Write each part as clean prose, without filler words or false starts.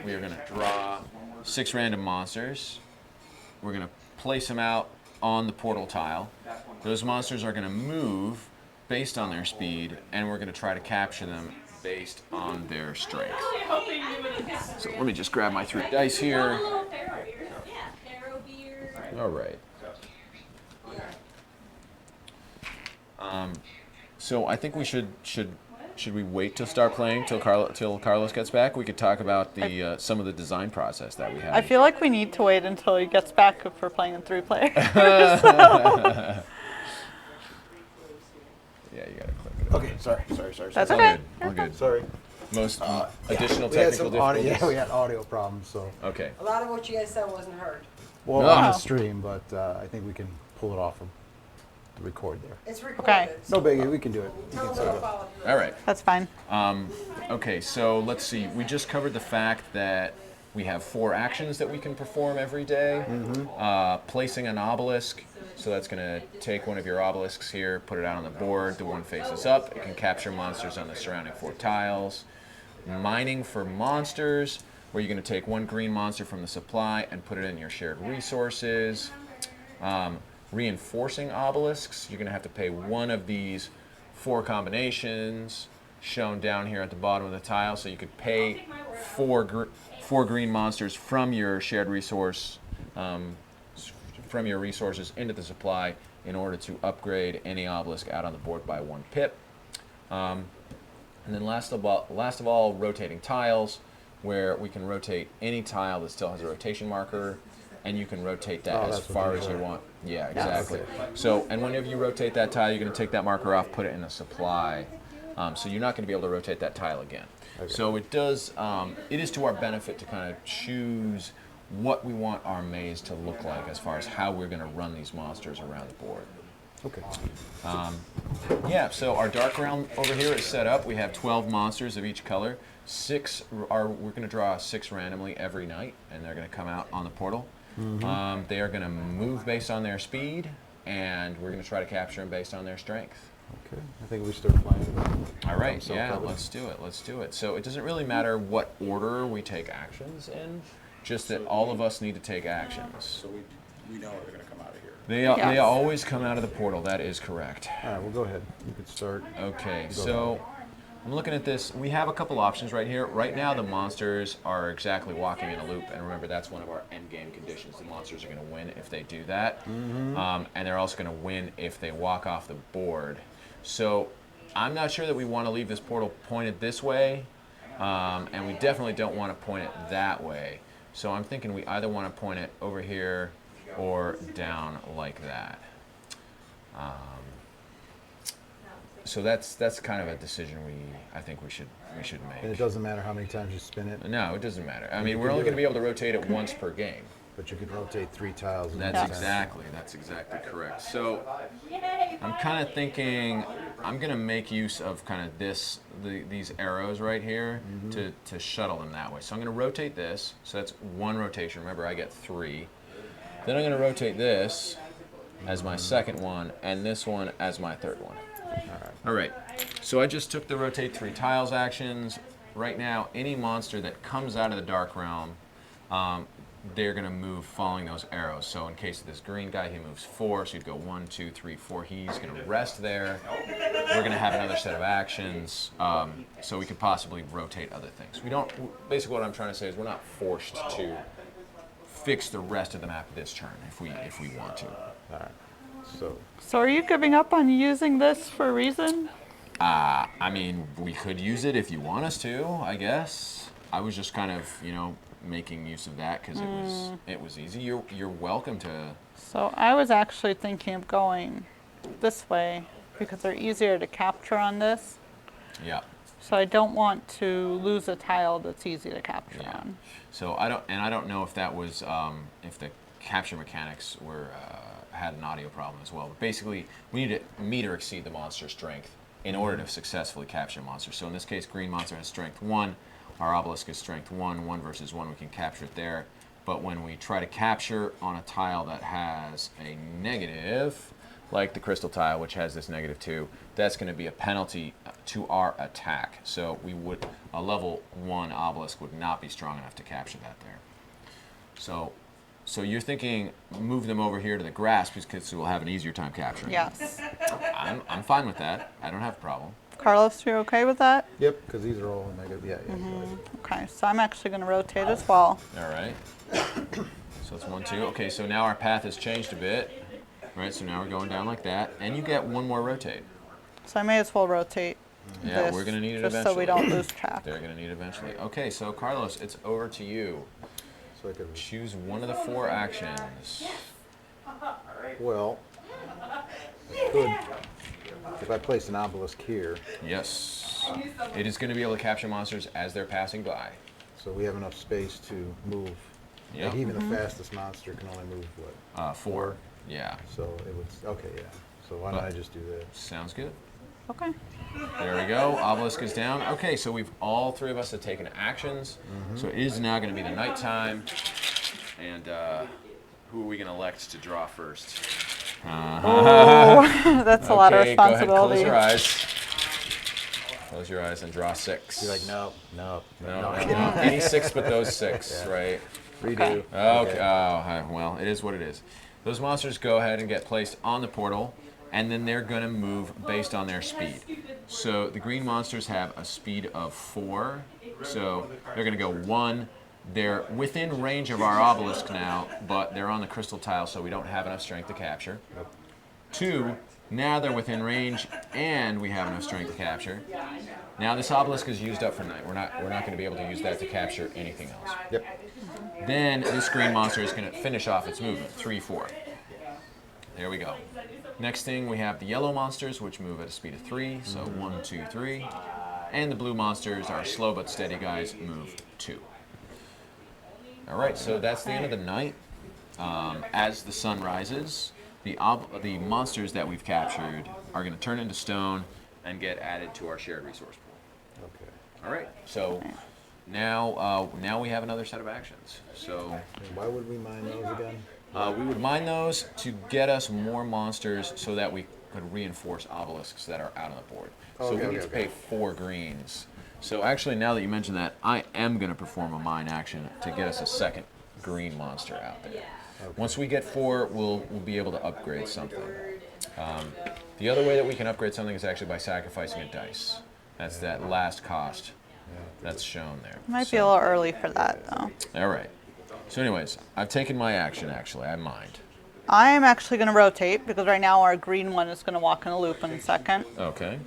we are going to draw 6 random monsters. We're going to place them out on the portal tile. Those monsters are going to move based on their speed, and we're going to try to capture them based on their strength. So let me just grab my 3 dice here. All right. So I think we should we wait to start playing till Carlos gets back? We could talk about the some of the design process that we have. I feel like we need to wait until he gets back if we're playing in 3 players. Yeah, you gotta click it. Okay, sorry. That's All okay. good. All good. Sorry. Most additional We had technical some audio, difficulties. yeah, we had audio problems, so. Okay. A lot of what you guys said wasn't heard. Well, No. on the stream, but I think we can pull it off of the record there. It's recorded. Okay. No biggie, we can do it. We Tell can them set to it up. follow through. All right. That's fine. Okay, so let's see. We just covered the fact that we have 4 actions that we can perform every day. Placing an obelisk. So that's going to take one of your obelisks here, put it out on the board. The one faces up. It can capture monsters on the surrounding 4 tiles. Mining for monsters, where you're going to take 1 green monster from the supply and put it in your shared resources. Reinforcing obelisks, you're going to have to pay one of these 4 combinations shown down here at the bottom of the tile. So you could pay 4 green monsters from your shared resource, from your resources into the supply in order to upgrade any obelisk out on the board by 1 pip. And then last of all, rotating tiles, where we can rotate any tile that still has a rotation marker, and you can rotate that as that's what far these as you are. want. Yeah, exactly. okay. So, and whenever you rotate that tile, you're going to take that marker off, put it in a supply. So you're not going to be able to rotate that tile again. Okay. So it does. It is to our benefit to kind of choose what we want our maze to look like as far as how we're going to run these monsters around the board. Okay. Yeah, so our dark realm over here is set up. We have 12 monsters of each color. We're going to draw 6 randomly every night, and they're going to come out on the portal. They are going to move based on their speed, and we're going to try to capture them based on their strength. Okay. I think we start playing. All right, yeah, let's do it. So it doesn't really matter what order we take actions in, just that all of us need to take actions. So we know they're going to come out of here. They Yes. always come out of the portal, that is correct. All right, well, go ahead. You could start. Okay, so I'm looking at this. We have a couple options right here. Right now, the monsters are exactly walking in a loop, and remember, that's one of our end game conditions. The monsters are going to win if they do that, and they're also going to win if they walk off the board. So I'm not sure that we want to leave this portal pointed this way, and we definitely don't want to point it that way. So I'm thinking we either want to point it over here or down like that. So that's kind of a decision I think we should make. And it doesn't matter how many times you spin it, No, it doesn't matter. I mean, You we're can only do going to it. be able to rotate it once per game. but you could rotate 3 tiles. That's exactly correct. So I'm kind of thinking I'm going to make use of kind of these arrows right here to shuttle them that way. So I'm going to rotate this. So that's 1 rotation. Remember, I get 3. Then I'm going to rotate this as my second one, and this one as my third one. All right. So I just took the rotate 3 tiles actions. Right now, any monster that comes out of the dark realm, they're going to move following those arrows. So in case of this green guy, he moves 4. So you'd go 1, 2, 3, 4. He's going to rest there. We're going to have another set of actions. So we could possibly rotate other things. We don't. Basically, what I'm trying to say is we're not forced to fix the rest of the map this turn if we want to. All right. So are you giving up on using this for a reason? I mean, we could use it if you want us to, I guess. I was just kind of, making use of that because it was easy. You're welcome to. So I was actually thinking of going this way because they're easier to capture on this. Yeah. So I don't want to lose a tile that's easy to capture Yeah. on. So I don't know if that was if the capture mechanics had an audio problem as well. But basically, we need to meet or exceed the monster strength in order to successfully capture a monster. So in this case, green monster has strength 1. Our obelisk is strength 1. 1 versus 1, we can capture it there. But when we try to capture on a tile that has a negative, like the crystal tile, which has this -2, that's going to be a penalty to our attack. So a level 1 obelisk would not be strong enough to capture that there. So you're thinking move them over here to the grass because we'll have an easier time capturing. Yes. I'm fine with that. I don't have a problem. Carlos, you're okay with that? Yep, because these are all negative. Yeah, yeah. Okay, so I'm actually going to rotate as well. All right. So it's 1, 2. Okay, so now our path has changed a bit. Right, so now we're going down like that, and you get one more rotate. So I may as well rotate Yeah, this we're going to need it just eventually. so we don't lose track. They're going to need it eventually. Okay, so Carlos, it's over to you. So I could, Choose one of the 4 actions. well, I could, if I place an obelisk here, Yes. It is going to be able to capture monsters as they're passing by. so we have enough space to move. Yep. Like even the fastest monster can only move what? 4. Yeah. So it would, okay, yeah. So why don't I just do that? Sounds good. Okay. There we go. Obelisk is down. Okay, so all 3 of us have taken actions. So it is now going to be the nighttime. And who are we going to elect to draw first? Oh, that's a lot of Okay, go ahead, responsibility. close your eyes. Close your eyes and draw 6. You're like, no, no, No, any 6 but those 6, right? redo. Okay. Oh, well, it is what it is. Those monsters go ahead and get placed on the portal, and then they're going to move based on their speed. So the green monsters have a speed of 4, so they're going to go 1. They're within range of our obelisk now, but they're on the crystal tile, so we don't have enough strength to capture. 2, now they're within range, and we have enough strength to capture. Now this obelisk is used up for night. We're not going to be able to use that to capture anything else. Yep. Then this green monster is going to finish off its movement, 3, 4. There we go. Next thing, we have the yellow monsters, which move at a speed of 3, so 1, 2, 3. And the blue monsters, our slow but steady guys, move 2. All right, so that's the end of the night. As the sun rises, the monsters that we've captured are going to turn into stone and get added to our shared resource pool. Okay. All right, so now we have another set of actions. So And why would we mine those again? we would mine those to get us more monsters so that we could reinforce obelisks that are out on the board. So Okay, we need okay, to pay 4 greens. So actually, now that you mention that, I am going to perform a mine action to get us a second green monster out there. Once we get 4, we'll be able to upgrade something. The other way that we can upgrade something is actually by sacrificing a dice. That's that last cost that's shown there. Might be a little early for that, though. All right. So anyways, I've taken my action, actually. I mined. I am actually going to rotate because right now our green one is going to walk in a loop in a second. Okay.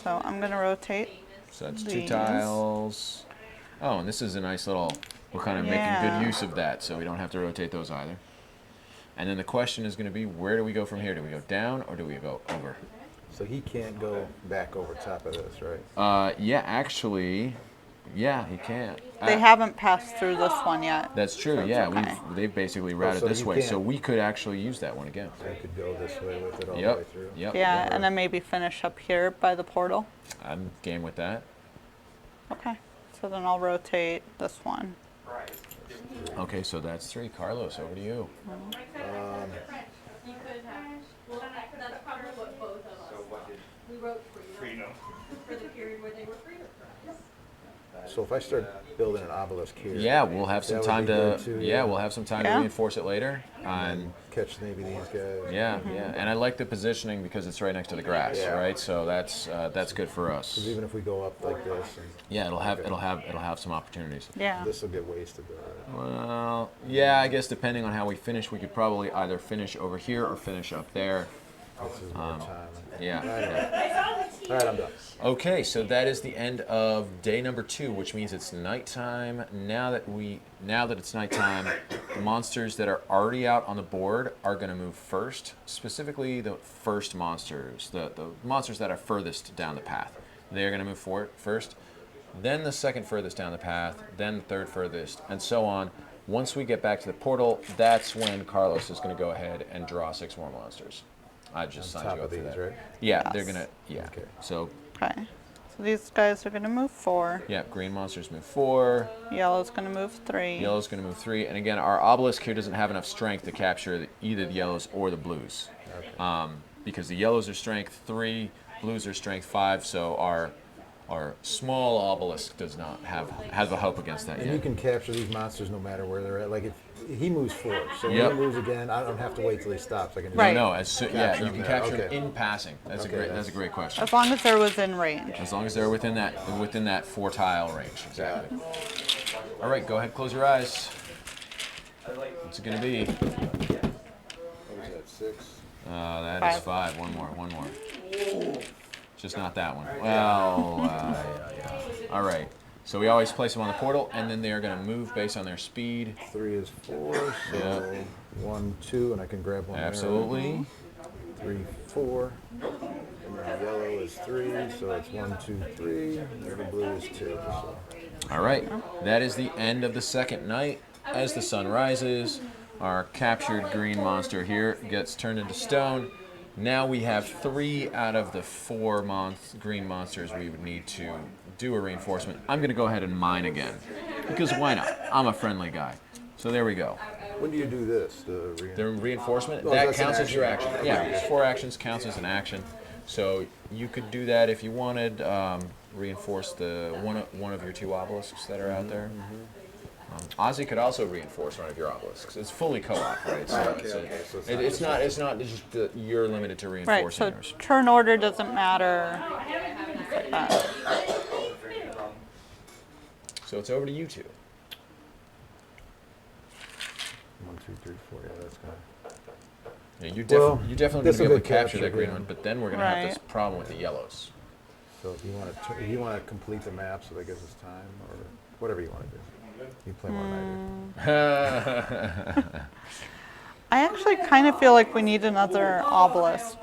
So I'm going to rotate. So that's 2 These. tiles. Oh, and this is a nice little, we're kind of making Yeah. good use of that, so we don't have to rotate those either. And then the question is going to be, where do we go from here? Do we go down or do we go over? So he can't go back over top of this, right? Yeah, actually, yeah, he can't. They haven't passed through this one yet. That's true, yeah. okay. They've basically routed so this he way, so can't. we could actually use that one again. So he could go this way with it all the way Yep, through. yep. Yeah, and then maybe finish up here by the portal. I'm game with that. Okay. So then I'll rotate this one. Okay, so that's 3. Carlos, over to you. That's probably what both of us. We wrote freedom for the period where they were freedom. So if I start building an obelisk here. Yeah, we'll have some that would time be to. good too, Yeah, we'll have some time to Yeah. reinforce it later. And catch maybe these guys. Yeah, yeah, and I like the positioning because it's right next to the grass, Yeah. right? So that's good for us. Because even if we go up like this, and Yeah, it'll have some opportunities. Yeah. this will get wasted though. Right? Well, yeah, I guess depending on how we finish, we could probably either finish over here or finish up there. This is more time. Yeah. All right, I'm done. Okay, so that is the end of day number 2, which means it's nighttime. Now that it's nighttime, the monsters that are already out on the board are going to move first. Specifically, the first monsters, the monsters that are furthest down the path. They're going to move first. Then the second furthest down the path. Then the third furthest, and so on. Once we get back to the portal, that's when Carlos is going to go ahead and draw 6 more monsters. I just On signed top you up of for these, that. right? Yeah, Yes. they're gonna. Yeah. Okay. So Okay. So these guys are going to move 4. yeah, green monsters move 4. Yellow's going to move 3. Yellow's gonna move 3. And again, our obelisk here doesn't have enough strength to capture either the yellows or the blues. because the yellows are strength 3, blues are strength 5, so our small obelisk does not have a hope against that And yet. you can capture these monsters no matter where they're at. Like if he moves forward, so Yep. when he moves again, I don't have to wait till he stops. I can just Right. No, yeah, Capture you them can there. capture them Okay. in passing. That's Okay, that's a great question. As long as they're within range. As long as they're within that 4 tile range, exactly. All right, go ahead, close your eyes. What's it gonna be? What is that, 6? That is 5. One more. Just not that one. Well, yeah. All right. So we always place them on the portal, and then they are going to move based on their speed. 3 is 4, so Yeah. 1, 2, and I can grab one there. Absolutely. 3, 4. And then the yellow is 3, so it's 1, 2, 3. And the blue is 2. So. All right. That is the end of the second night. As the sun rises, our captured green monster here gets turned into stone. Now we have 3 out of the 4 green monsters we would need to do a reinforcement. I'm going to go ahead and mine again, because why not? I'm a friendly guy. So there we go. When do you do this? The reinforcement, Oh, that that's an counts as your action. action. Yeah, 4 actions counts as an action. So you could do that if you wanted. Reinforce the one of your 2 obelisks that are out there. Ozzy could also reinforce one of your obelisks. It's fully co-op, right? So it's not just that you're limited to Right, reinforcing so yours. turn order doesn't matter. Things like that. So it's over to you 2. 1, 2, 3, 4. Yeah, that's good. Yeah, you're Well, definitely going this'll to be able get to capture that captured, green yeah. one, but then we're going to have this Right. problem with the yellows. So if you want to complete the map, so that gives us time, or whatever you want to do. You play more than I do. I actually kind of feel like we need another obelisk.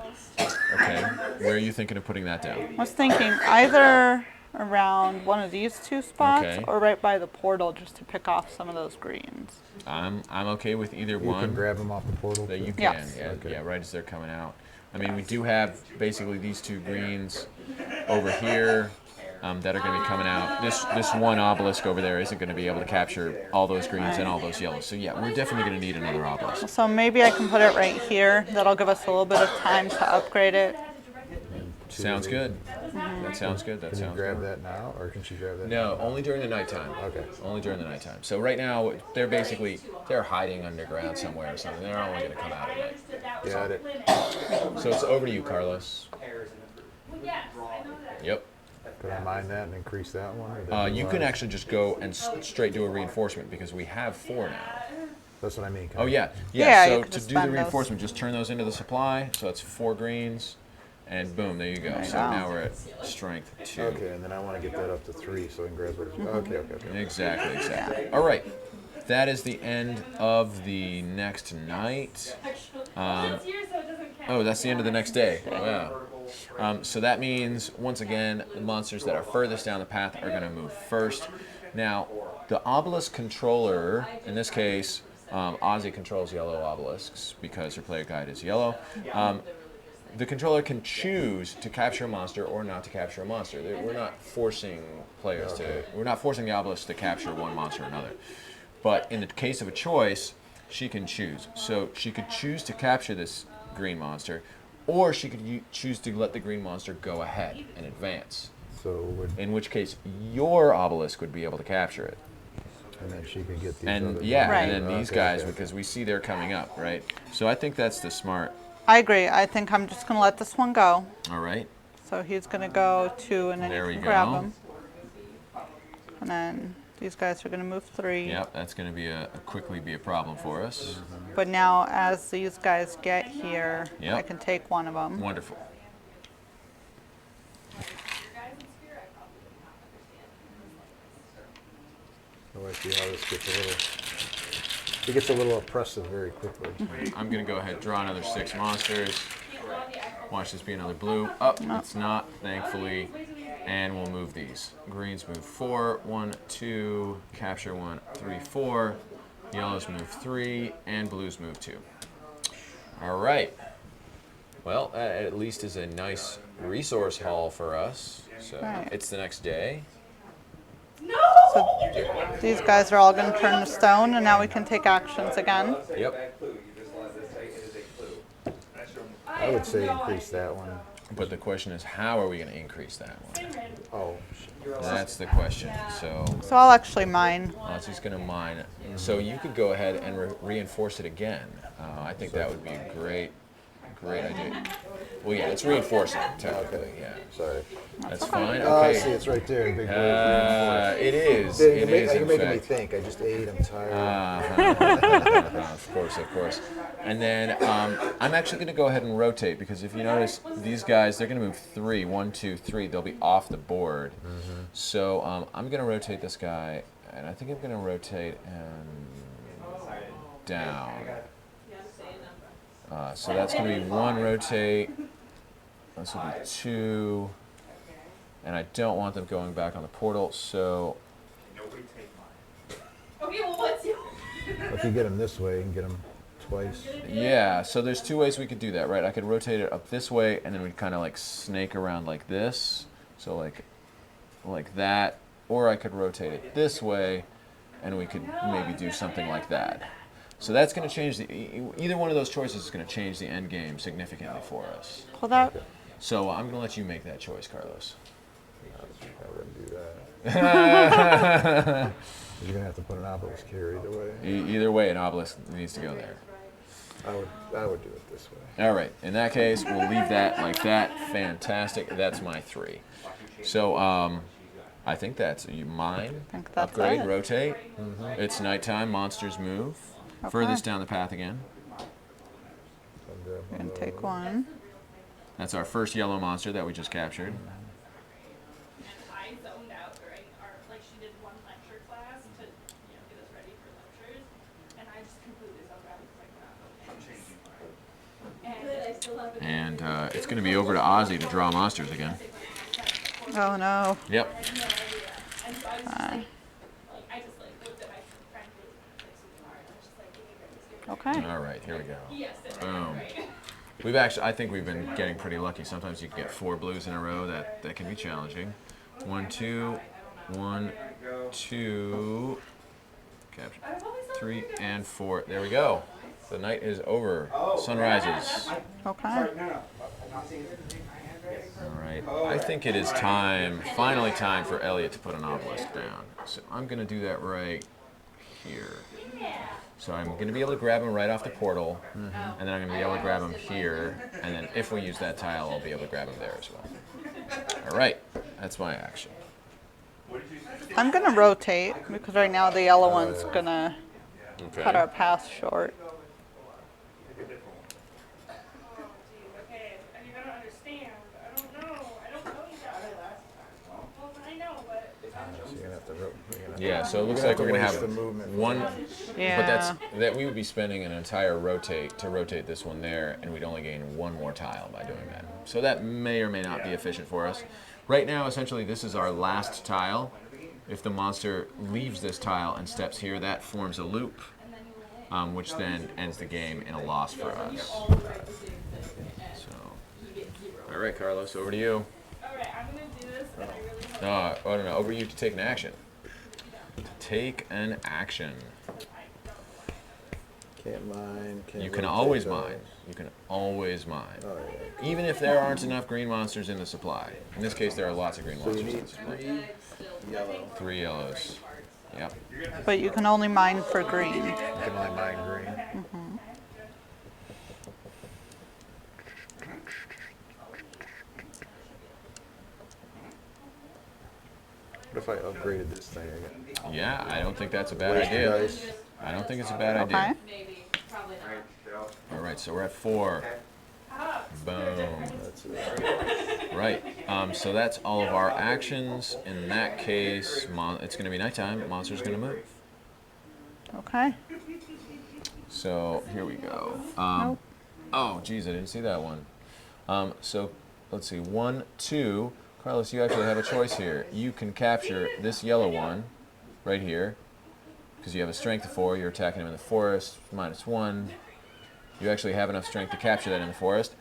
Okay, where are you thinking of putting that down? I was thinking either around one of these 2 spots Okay. or right by the portal just to pick off some of those greens. I'm okay with either You one. can grab them off the portal. That too? you can, Yes. yeah, Okay. yeah, right as they're coming out. I mean, we do have basically these 2 greens over here that are going to be coming out. This one obelisk over there isn't going to be able to capture all those greens and all those yellows. So yeah, we're definitely going to need another obelisk. So maybe I can put it right here. That'll give us a little bit of time to upgrade it. Sounds good. That sounds good. That Can you sounds grab good. that now, or can she grab that? No, only during the nighttime. Okay. Only during the nighttime. So right now they're hiding underground somewhere or something. They're only going to come out at night. Got it. So it's over to you, Carlos. Yep. Could I mine that and increase that one? Or that You one? can actually just go and straight do a reinforcement because we have 4 now. That's what I mean. Oh yeah, Yeah, So you could to just do the spend those. reinforcement, just turn those into the supply. So that's 4 greens, and boom, there you go. So go. now we're at strength 2. Okay, and then I want to get that up to 3, so I can grab those. Okay. Exactly. All right, that is the end of the next night. Oh, that's the end of the next day. Wow. So that means, once again, the monsters that are furthest down the path are going to move first. Now, the obelisk controller, in this case, Ozzy controls yellow obelisks because her player guide is yellow. The controller can choose to capture a monster or not to capture a monster. We're not forcing players we're not forcing the obelisk to capture one monster or another. But in the case of a choice, she can choose. So she could choose to capture this green monster, or she could choose to let the green monster go ahead and advance. So In which case, your obelisk would be able to capture it. and then she can get these. And other yeah, Right. and then these Okay, guys, okay. because we see they're coming up, right? So I think that's the smart. I agree. I think I'm just going to let this one go. All right. So he's going to go 2 and then There you we can grab go. him. And then these guys are going to move 3. Yep, that's going to be quickly be a problem for us. But now as these guys get here, Yep. I can take one of them. Wonderful. Oh, I see how this gets a little. It gets a little oppressive very quickly. I'm going to go ahead and draw another 6 monsters. Watch this be another blue. Oh, it's not, thankfully. And we'll move these. Greens move 4, 1, 2, capture 1, 3, 4. Yellows move 3, and blues move 2. All right. Well, that at least is a nice resource haul for us. So Right. it's the next day. So these guys are all going to turn to stone, and now we can take actions again. Yep. I would say increase that one. But the question is, how are we going to increase that one? Oh, shit. That's the question. So So I'll actually mine. Ozzy's going to mine it. So you could go ahead and reinforce it again. I think that would be a great idea. Well, yeah, it's reinforcing, technically, yeah. Sorry. That's fine, Oh, I see, okay. it's right there. Big word. It is, You're it is, in making me fact. think. I just ate. I'm tired. Of course. And then I'm actually going to go ahead and rotate, because if you notice, these guys, they're going to move 3. 1, 2, 3. They'll be off the board. So I'm going to rotate this guy, and I think I'm going to rotate him down. So that's going to be 1 rotate. This will be 2. And I don't want them going back on the portal, so Okay, well, what's your? If you get them this way, you can get them twice. yeah, so there's 2 ways we could do that, right? I could rotate it up this way, and then we'd kind of like snake around like this, so like that, or I could rotate it this way, and we could maybe do something like that. So that's going to change either one of those choices is going to change the end game significantly for us. Well, that So I'm going to let you make that choice, Carlos. I wouldn't do that. You're gonna have to put an obelisk here either way. Either way, an obelisk needs to go there. I would do it this way. All right. In that case, we'll leave that like that. Fantastic. That's my 3. So I think that's mine. I think that's Upgrade, it. rotate. It's nighttime. Monsters move. Okay. Furthest down the path again. We're gonna take 1. That's our first yellow monster that we just captured. I zoned out during our, like, she did 1 lecture class to, get us ready for lectures, and I just completely zoned out because I could not go. And I still have it. And it's going to be over to Ozzy to draw monsters again. Oh no. Yep. And so I was just I just looked at my friend who was like super smart, and I was just like, give me Okay. All right. Here we go. Yes, it Boom. right. I think we've been getting pretty lucky. Sometimes you can get 4 blues in a row. That can be challenging. 1, 2, 1, 2, capture 3 and 4. There we go. The night is over. Sun rises. Okay. All right. I think it is finally time for Elliot to put an obelisk down. So I'm going to do that right here. So I'm going to be able to grab him right off the portal, and then I'm going to be able to grab him here, and then if we use that tile, I'll be able to grab him there as well. All right. That's my action. I'm gonna rotate because right now the yellow one's gonna cut our path short. Okay, and you're gonna understand. I don't know you guys. Well, I know, but. So you're gonna have to Yeah, so it looks like we're going to waste have the movement. one, Yeah. but that we would be spending an entire rotate to rotate this one there, and we'd only gain 1 more tile by doing that. So that may or may not be efficient for us. Right now, essentially, this is our last tile. If the monster leaves this tile and steps here, that forms a loop, which then ends the game in a loss for us. So, all right, Carlos, over to you. Alright, I'm gonna do this, and I really hope. No, over to you to take an action. Take an action. Can't mine. Can't You can rotate always those. mine. You can always mine. Oh yeah. Even if there aren't enough green monsters in the supply. In this case, there are lots of green So you monsters in need the supply. 3 yellow. 3 yellows. Yep. But you can only mine for green. You can only mine green. What if I upgraded this thing again? Yeah, I don't think that's a bad Waste the idea. dice. I don't think it's a bad Okay. idea. Maybe, probably not. All right, so we're at 4. Boom. That's it. Right. So that's all of our actions. In that case, it's going to be nighttime. Monster's going to move. Okay. So here we go. Nope. Oh, geez, I didn't see that one. So let's see. 1, 2. Carlos, you actually have a choice here. You can capture this yellow one right here because you have a strength of 4. You're attacking him in the forest. -1. You actually have enough strength to capture that in the forest.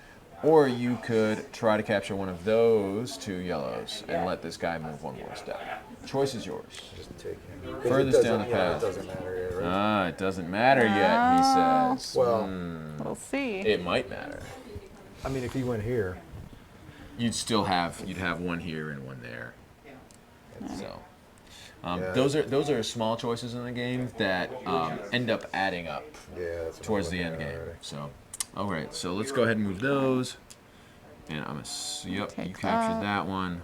Or you could try to capture one of those 2 yellows and let this guy move 1 more step. Choice is yours. Just take him. Furthest It down the doesn't- yeah, path. It doesn't matter yet, right? It doesn't matter yet, he says. Well, We'll see. It might matter. I mean, if he went here, you'd have one here and one there. So Yeah. those are small choices in the game that end up adding up yeah, that's what I'm towards the looking end at game. already. So, all right. So let's go ahead and move those. And yep, you Take captured that. that one.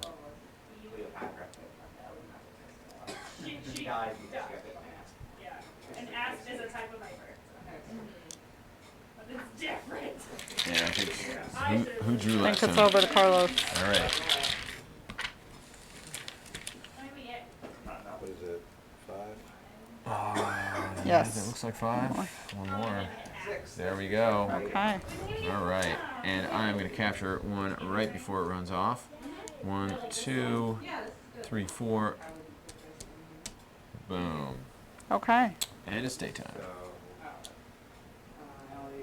Yeah. An asp is a type of viper. But it's different. And I think who drew I last think it's time? over to Carlos. All right. What is it? 5? That Yes. looks like 5. One more. There we go. Okay. All right. And I'm going to capture one right before it runs off. 1, 2, 3, 4. Boom. Okay. And it's daytime.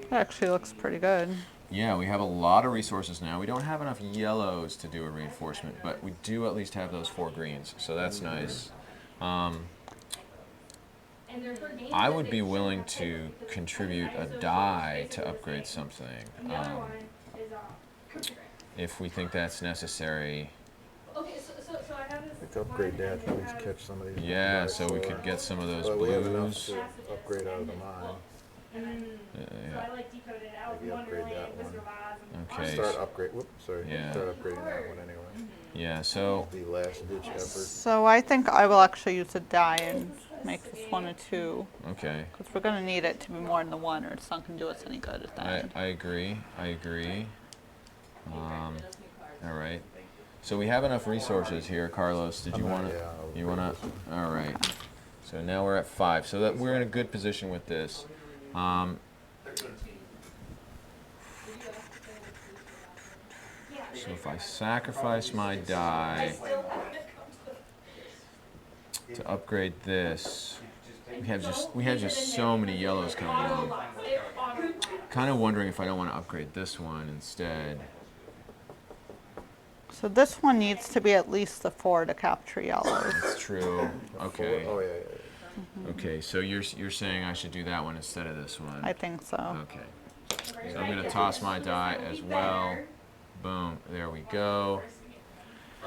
That actually looks pretty good. Yeah, we have a lot of resources now. We don't have enough yellows to do a reinforcement, but we do at least have those 4 greens, so that's nice. I would be willing to contribute a die to upgrade something, if we think that's necessary. Okay, so I have this. We could upgrade that to at least catch some of these. Yeah, so we could get some of those But we have enough blues. to upgrade out of the mine. So Yeah. I like decoded it out. Maybe upgrade that one. Okay. Start upgrade. Whoops, sorry. Yeah. Start upgrading that one anyway. Yeah, so The last ditch effort. So I think I will actually use a die and make this 1 a 2. okay. Because we're going to need it to be more than the 1 or it's not going to do us any good at the end. I agree. All right. So we have enough resources here, Carlos. Did you I'm not- want to? yeah, I'll You bring want this to? All right. So now we're at 5. So that we're in a good position with this. So if I sacrifice my die to upgrade this, we have just so many yellows coming in. Kind of wondering if I don't want to upgrade this one instead. So this one needs to be at least a 4 to capture yellows. That's true. Okay. Oh, yeah. Okay. So you're saying I should do that one instead of this one. I think so. Okay. So I'm gonna toss my die as well. Boom. There we go.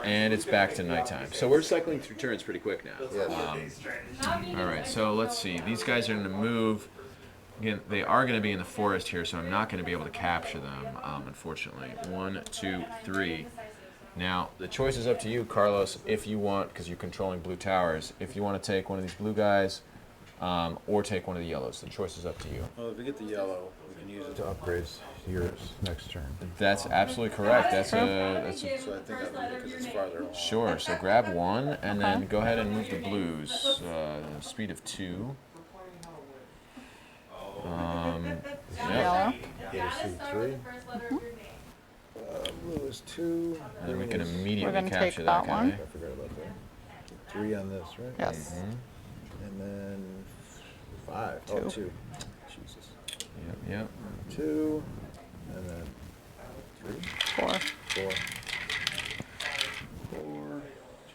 And it's back to nighttime. So we're cycling through turns pretty quick now. Yeah. All right. So let's see. These guys are gonna move. Again, they are going to be in the forest here, so I'm not going to be able to capture them, unfortunately. 1, 2, 3. Now, the choice is up to you, Carlos, if you want, because you're controlling blue towers, if you want to take one of these blue guys or take one of the yellows. The choice is up to you. Well, if we get the yellow, we can use it To upgrade yours next turn. That's absolutely correct. That's a So I think I would because it's farther along. sure. So grab one, and then go ahead and move the blues. Speed of 2. Yep. Yellow. Blue is 3. Blue is 2. And then we can We're immediately gonna capture take that that one. guy. I forgot about that. 3 on this, right? Yes. And then 5. Oh, 2. 2. Jesus. Yep. 2. And then 3. 4. 4. 4.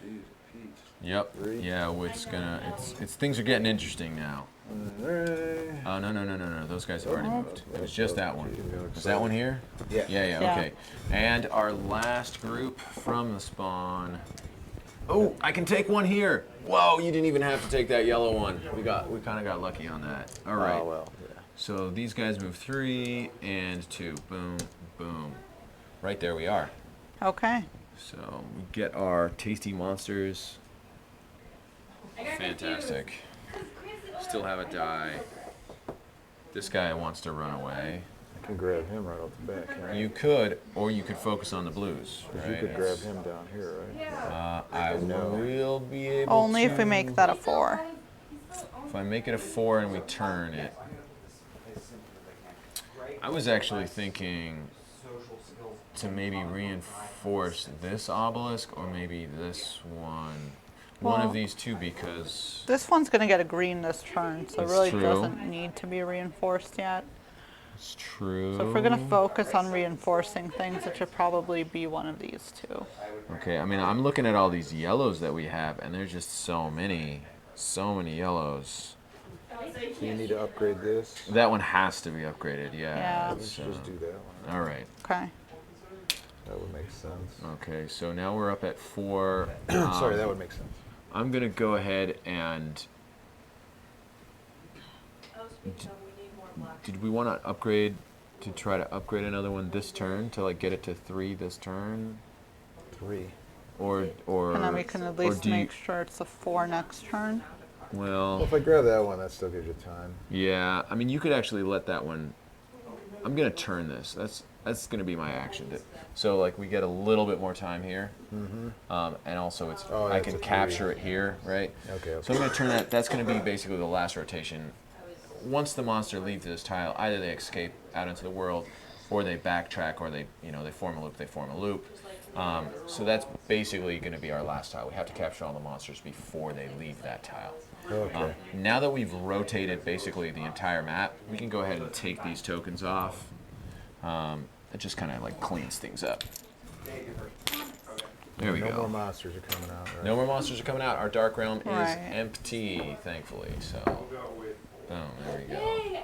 Jeez, Pete. Yep. 3. Yeah. It's things are getting interesting now. Hooray. No. Those guys have already moved. It was just that one. Geez, Was that one here? Yeah. Yeah, Yeah. okay. And our last group from the spawn. Oh, I can take one here. Whoa, you didn't even have to take that yellow one. We kind of got lucky on that. All right. Oh, well, yeah. So these guys move 3 and 2. Boom, boom. Right there we are. Okay. So we get our tasty monsters. Fantastic. Still have a die. This guy wants to run away. I can grab him right off the bat, can't I? You could, or you could focus on the blues. Because Right? you could grab him down here, right? I will be able Only to. if we make that a 4. If I make it a 4 and we turn it. I was actually thinking to maybe reinforce this obelisk or maybe this one. One Well- of these two, because This one's going to get a green this turn, so it That's really true. doesn't need to be reinforced yet. it's true. So if we're going to focus on reinforcing things, it should probably be one of these two. Okay, I mean, I'm looking at all these yellows that we have, and there's just so many yellows. So you need to upgrade this. That one has to be upgraded, yeah. Yeah. Let's So, just do that one. all right. Okay. That would make sense. Okay, so now we're up at 4. Sorry, that would make sense. I'm gonna go ahead and. Did we want to upgrade to try to upgrade another one this turn to like get it to 3 this turn, 3. or And then we can at or least do you- make sure it's a 4 next turn. Well, Well, if I grab that one, that still gives you time. yeah. I mean, you could actually let that one. I'm gonna turn this. That's gonna be my action. So like we get a little bit more time here, and also it's Oh, I that's can a 3. capture it here, right? Okay, So I'm gonna turn that. That's gonna be basically the last rotation. Once the monster leaves this tile, either they escape out into the world, or they backtrack, or they form a loop. They form a loop. So that's basically going to be our last tile. We have to capture all the monsters before they leave that tile. Okay. Now that we've rotated basically the entire map, we can go ahead and take these tokens off. It just kind of like cleans things up. There we No go. more monsters are coming out, right? No more monsters are coming out. Our dark realm is Right. empty, thankfully. So, boom, there we go.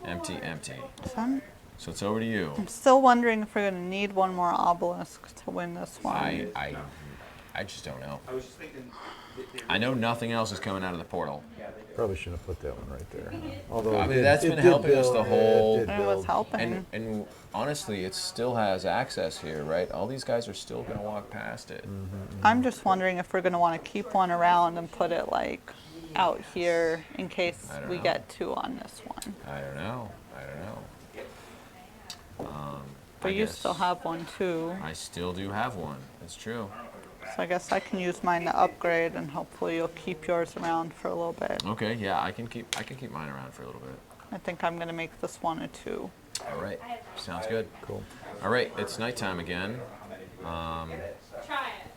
Empty, empty. So So it's over to you. I'm still wondering if we're going to need one more obelisk to win this one. I just don't know. I know nothing else is coming out of the portal. Probably shouldn't have put that one right there. Although I it mean, did- that's it been did helping us build- the yeah, whole- it did It was build. helping. And honestly, it still has access here, right? All these guys are still going to walk past it. I'm just wondering if we're going to want to keep one around and put it like out here in case I don't we know. get 2 on this one. I don't know. But I you guess still have one too. I still do have one. That's true. So I guess I can use mine to upgrade and hopefully you'll keep yours around for a little bit. Okay, yeah, I can keep mine around for a little bit. I think I'm going to make this one a 2. All right, sounds good. Cool. All right, it's nighttime again. Try it.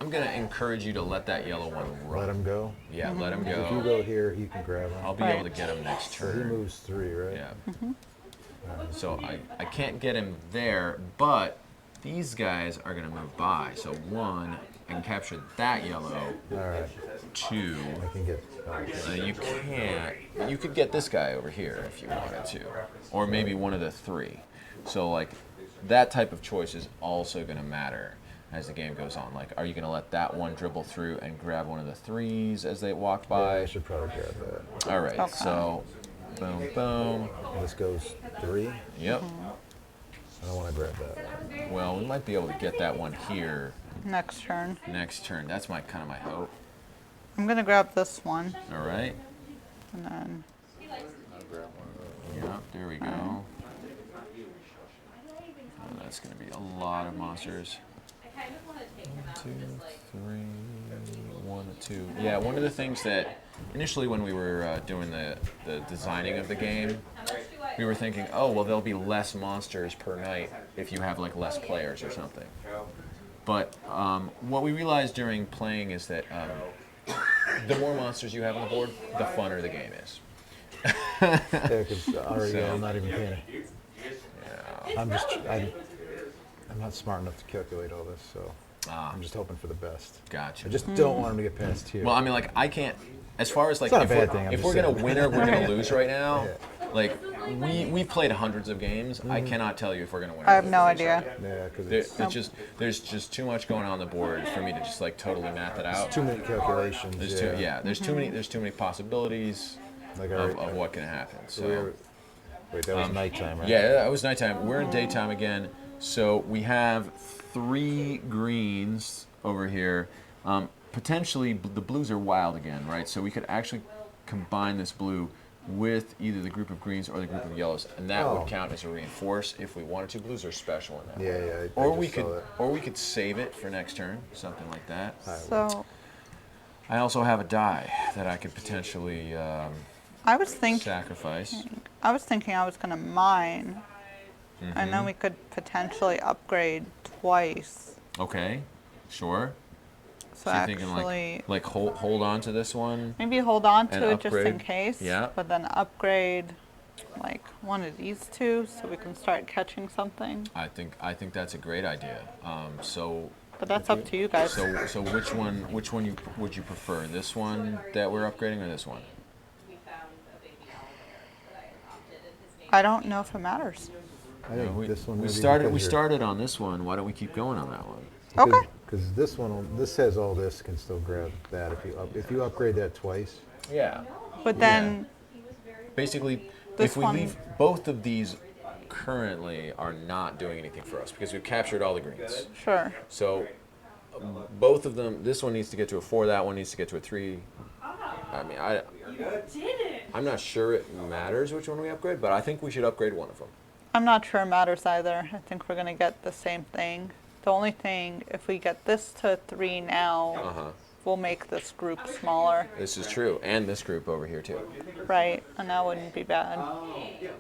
I'm gonna encourage you to let that yellow one run. Let him go. Yeah, let him If you go. go here, he can grab him. I'll be able to get him next So he turn. moves 3, right? Yeah. So I can't get him there, but these guys are gonna move by. So 1, I can capture that yellow. All right. 2, I can get. you can't. You could get this guy over here if you wanted to, or maybe one of the 3. So like that type of choice is also gonna matter as the game goes on. Like, are you gonna let that one dribble through and grab one of the 3s as they walk Yeah, I by? should probably grab that. All right. Okay. So, boom, boom. This goes 3. Yep. I don't want to grab that. Well, we might be able to get that one here Next turn. next turn. That's my kind of my hope. I'm going to grab this one All right. and then Yep. There we go. Oh, that's gonna be a lot of monsters. I kind of want to take him out 2, and just like 3, 1, 2. Yeah, one of the things that initially when we were doing the designing of the game, we were thinking, oh, well, there'll be less monsters per night if you have like less players or something. But what we realized during playing is that the more monsters you have on the board, the funner the game is. Yeah, because already So- I'm not even paying. I'm not smart enough to calculate all this, so I'm just hoping for the best. Gotcha. I just don't want him to get past here. Well, I mean, like, I can't. As far as like, It's not a if bad we're, thing, I'm if just we're gonna saying. win or we're gonna lose right now, Yeah. like we've played hundreds of games. I cannot tell you if we're gonna win. Or I have lose no right idea. now. Yeah, because There's just too much going on the board for me to just like totally map it out. too many calculations. There's there's too many possibilities Like of what can happen. So wait, that was nighttime, right? yeah, it was nighttime. We're in daytime again. So we have 3 greens over here. Potentially the blues are wild again, right? So we could actually combine this blue with either the group of greens or the group of yellows, and that Oh. would count as a reinforce if we wanted to. Blues are special in that. Yeah, way. yeah. Or I we just could, saw that. or we could save it for next turn, something like that. So I also have a die that I could potentially I was thinking sacrifice. I was going to mine, and Mm-hmm. then we could potentially upgrade twice. Okay, sure. So you're actually, thinking like hold on to this one. maybe hold on and to it just in upgrade. case. Yeah. But then upgrade like one of these 2 so we can start catching something. I think that's a great idea. So But that's up to you guys. so which one would you prefer? This one that we're upgrading or this one? we found a baby owlbear that I adopted and his name I don't know if it matters. I think this one. We maybe started. We because you're- started on this one. Why don't we keep going on that one? Okay. Because this one, this has all this, can still grab that if you upgrade that twice. Yeah. But then Basically, This if we one- leave both of these currently are not doing anything for us because we've captured all the greens. sure. So both of them. This one needs to get to a 4. That one needs to get to a 3. I mean, I'm not sure it matters which one we upgrade, but I think we should upgrade one of them. I'm not sure it matters either. I think we're gonna get the same thing. The only thing, if we get this to 3 now, Uh-huh. we'll make this group smaller, This is true, and this group over here too. right? And that wouldn't be bad.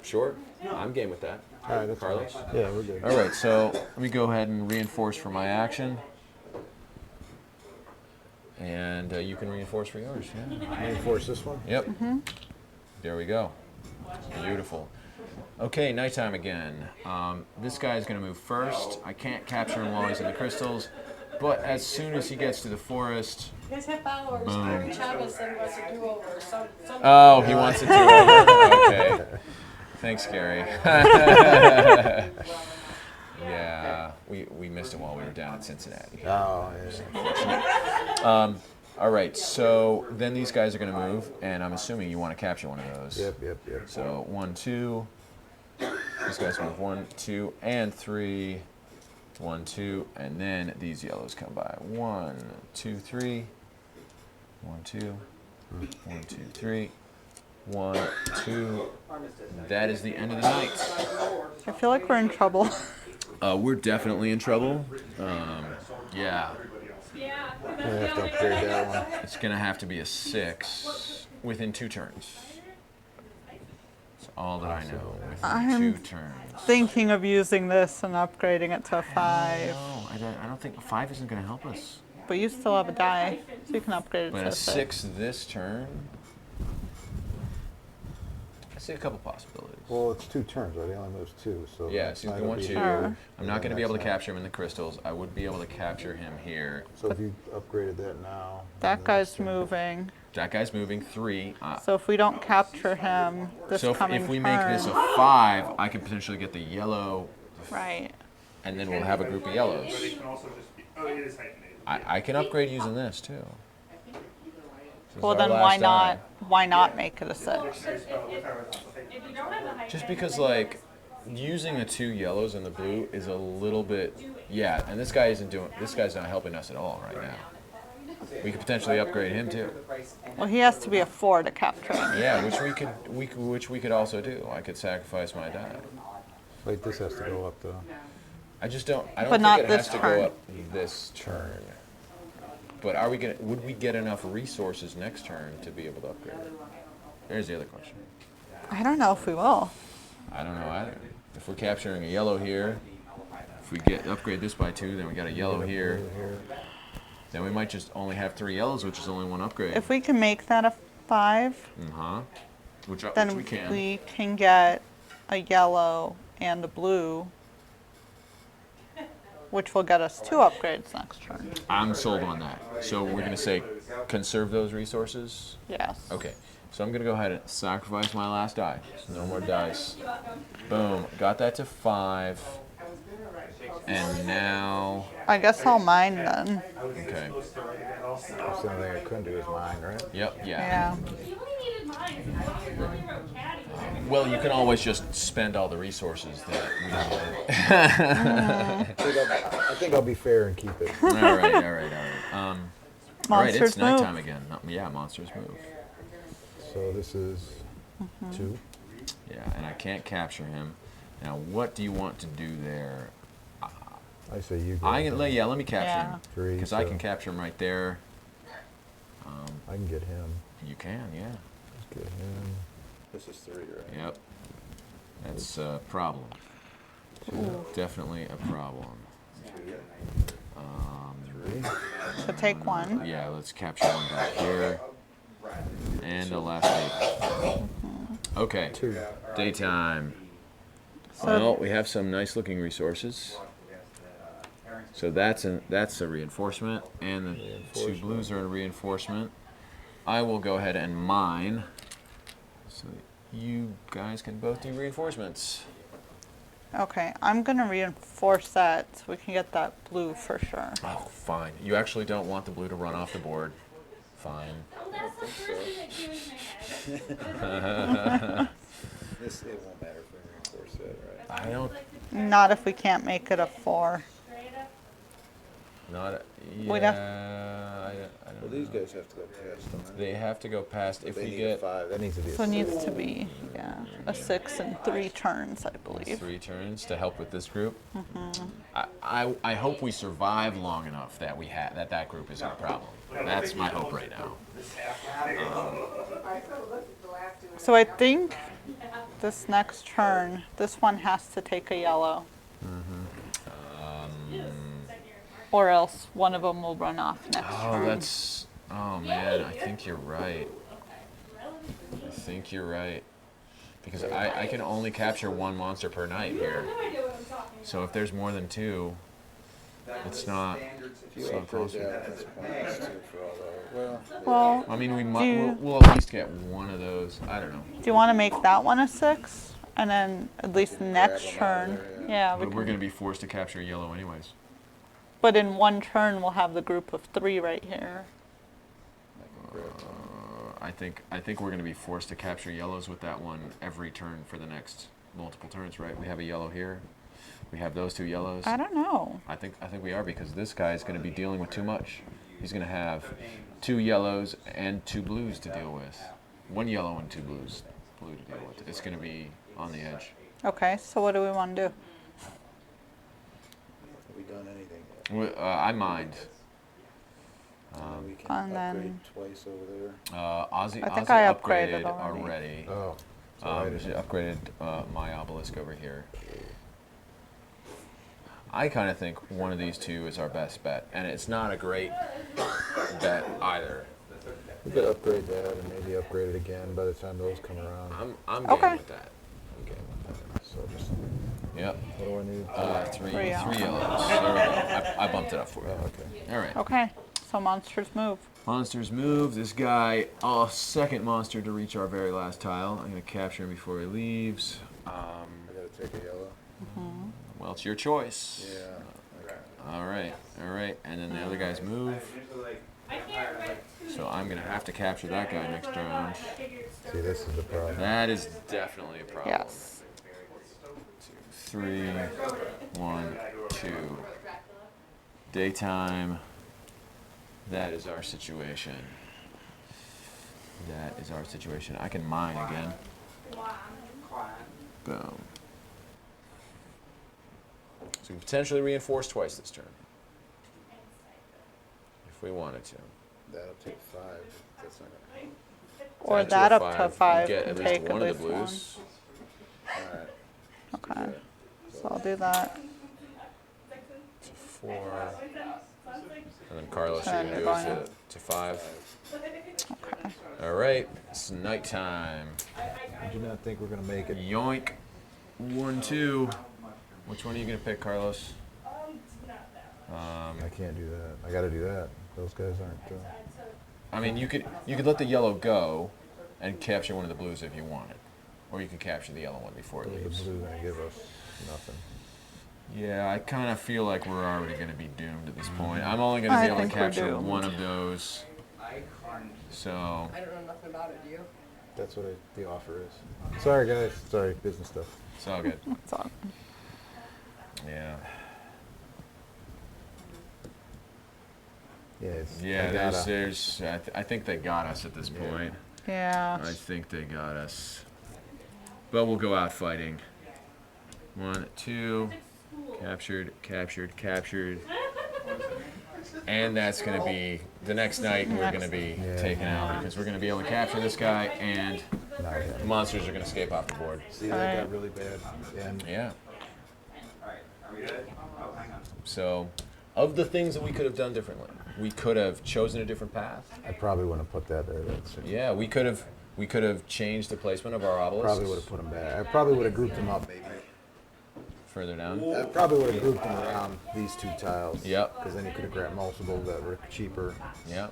Sure, I'm game with that. All right, that's fine. Carlos? Yeah, we're good. All right, so let me go ahead and reinforce for my action. And you can reinforce for yours. Yeah. Reinforce this one. Yep. There we go. Beautiful. Okay, nighttime again. This guy's going to move first. I can't capture him while he's in the crystals. But as soon as he gets to the forest... His half hours, Gary Chavez said he wants to do over. Oh, he wants it to over. Okay. Thanks, Gary. Yeah, we missed it while we were down in Cincinnati. Oh, yeah. All right, so then these guys are going to move, and I'm assuming you want to capture one of those. Yep. So 1, 2. These guys move 1, 2, and 3. 1, 2, and then these yellows come by. 1, 2, 3. 1, 2. 1, 2, 3. 1, 2. That is the end of the night. I feel like we're in trouble. We're definitely in trouble. Yeah, I'm gonna have to upgrade that one. it's gonna have to be a 6 within 2 turns. That's all that I know. Within 2 turns. Thinking of using this and upgrading it to a 5. No, I don't think a 5 isn't gonna help us. But you still have a die, so you can upgrade it But to a a 6 this turn. I see a couple possibilities. Well, it's 2 turns, right? He only moves 2, so. Yeah, that's so not you want gonna be- to. Sure. I'm not going to be able to Next time. capture him in the crystals. I would be able to capture him here. So if you upgraded that now. That then guy's next turn- moving. That guy's moving 3. So if we don't capture him this So coming if we turn, make this a 5, I could potentially get the yellow, right? and then we'll have a group of yellows. But it can also just be, oh, it is hyphenated. I can upgrade using this too. This is Well our then last die. why not make it a 6? If you don't have the height, Just because like using the 2 yellows and the blue is a little bit, yeah. And this guy isn't doing. This guy's not helping us at all right now. We could potentially upgrade him too. Well, he has to be a 4 to capture him. Yeah, which we could also do. I could sacrifice my die. Wait, this has to go up though. I just don't. I don't But not think it has this to turn. go up this turn. But are we gonna? Would we get enough resources next turn to be able to upgrade it? There's the other question. I don't know if we will. I don't know either. If we're capturing a yellow here, if we upgrade this by 2, then we got a yellow here. Then we might just only have 3 yellows, which is only 1 upgrade. If we can make that a 5, Which then we can. we can get a yellow and a blue, which will get us 2 upgrades next turn. I'm sold on that. So we're gonna say conserve those resources. Yes. Okay. So I'm gonna go ahead and sacrifice my last die. No more dice. Boom. Got that to 5. And now, I guess I'll mine then. okay. That's the only thing I couldn't do is mine, right? Yep. Yeah. Yeah. you only needed mine. I really wrote caddy. Well, you can always just spend all the resources that we need. I think I'll be fair and keep it. All right. All right. All right, Monsters it's nighttime move. again. Yeah, monsters move. So this is 2. Yeah, and I can't capture him. Now, what do you want to do there? I say you go. Let me capture Yeah. him. 3. Because I can capture him right there. I can get him. You can, yeah. Let's get him. This is 3, right? Yep. That's a problem. Definitely a problem. 3. So take 1. Yeah, let's capture one back here. And the last 8. Okay. 2. Daytime. So Well, we have some nice looking resources. So that's a reinforcement, and the 2 blues are a reinforcement. I will go ahead and mine, so you guys can both do reinforcements. Okay, I'm gonna reinforce that so we can get that blue for sure. Oh, fine. You actually don't want the blue to run off the board. Fine. Oh, that's the first thing that came into my head. This, it won't matter if we reinforce that, right? I don't. Not if we can't make it a 4. Straight up. Not. We'd Yeah. have- I don't Well, these know. guys have to go past them. Right? They have to go past. If They we need get a 5. That needs to be a So it 6. needs to be, yeah, a 6 and 3 turns, I believe. 3 turns to help with this group. I hope we survive long enough that that group isn't a problem. That's my hope right now. So I think this next turn, this one has to take a yellow. Or else one of them will run off next turn. That's. Oh man, I think you're right. I think you're right. Because I can only capture 1 monster per night here. No idea what I'm talking about. So if there's more than 2, it's not. If you It's not upgrade possible. that, that's pointless too for all that. Well, Well, I mean, we Do might. you- We'll at least get one of those. I don't know. do you want to make that one a 6? And then at least next them out of turn, there, yeah, we But we're can, going to be forced to capture yellow anyways. but in one turn we'll have the group of 3 right here. I think we're going to be forced to capture yellows with that one every turn for the next multiple turns, right? We have a yellow here. We have those 2 yellows. I don't know. I think we are, because this guy is going to be dealing with too much. He's going to have 2 yellows and 2 blues to deal with. 1 yellow and 2 blue to deal with. It's going to be on the edge. Okay, so what do we want to do? have we done anything yet? I mind. We can and upgrade then- twice over there. Ozzy, I think Ozzy I upgraded upgraded already. Oh. So I She didn't- upgraded my obelisk over here. I kind of think one of these 2 is our best bet, and it's not a great bet either. we could upgrade that and maybe upgrade it again by the time those come around. I'm Okay. game with that. I'm game with that. So just, Yep. what do I need? 3 Three yellows. yellows. There we go. I bumped it up for you. Oh, okay. All right. Okay, so monsters move. Monsters move. This guy, second monster to reach our very last tile. I'm gonna capture him before he leaves. I gotta take a yellow. Well, it's your choice. Yeah. Okay. All right. And then the other guys move. I can't write 2. So I'm gonna have to capture that guy next round. See, this is the problem. That is definitely a problem. Yes. 2, 3, 1, 2. Daytime. That is our situation. That is our situation. I can mine again. Boom. So we can potentially reinforce twice this turn. If we wanted to. That'll take 5. That's not gonna. Or Add that a up to 5 Get and at least take one at of the least one. blues. Alright. Okay, so I'll do that. To 4. And then Carlos, you And can you're go going to 5. Okay. All right, it's nighttime. I do not think we're going to make it. Yoink. 1, 2. Which one are you gonna pick, Carlos? I can't do that. I got to do that. Those guys aren't. I mean, you could let the yellow go, and capture one of the blues if you wanted, or you could capture the yellow one before it The leaves. blue going to give us nothing. Yeah, I kind of feel like we're already gonna be doomed at this point. I'm only gonna I be able to think we're capture doomed. one of those. So I don't know nothing about it, do you? That's what the offer is. Sorry, guys. Sorry, business stuff. it's all good. That's all. Yeah. Yeah, it's, Yeah, I gotta- there's I think they got us at this point. Yeah. I think they got us. But we'll go out fighting. 1, 2, captured. And that's going to be, the next night we're going to be Yeah. taken out because we're going to be able to capture this guy and Not the him. monsters are going to escape off the board. See, that got really bad. And Yeah. So, of the things that we could have done differently, we could have chosen a different path. I probably wouldn't have put that there. That's, Yeah, we could have changed the placement of our obelisks. probably would have put them back. I probably would have grouped them up maybe further down. I probably would have grouped them around these 2 tiles. Yep. Because then you could have grabbed multiple that were cheaper. Yep.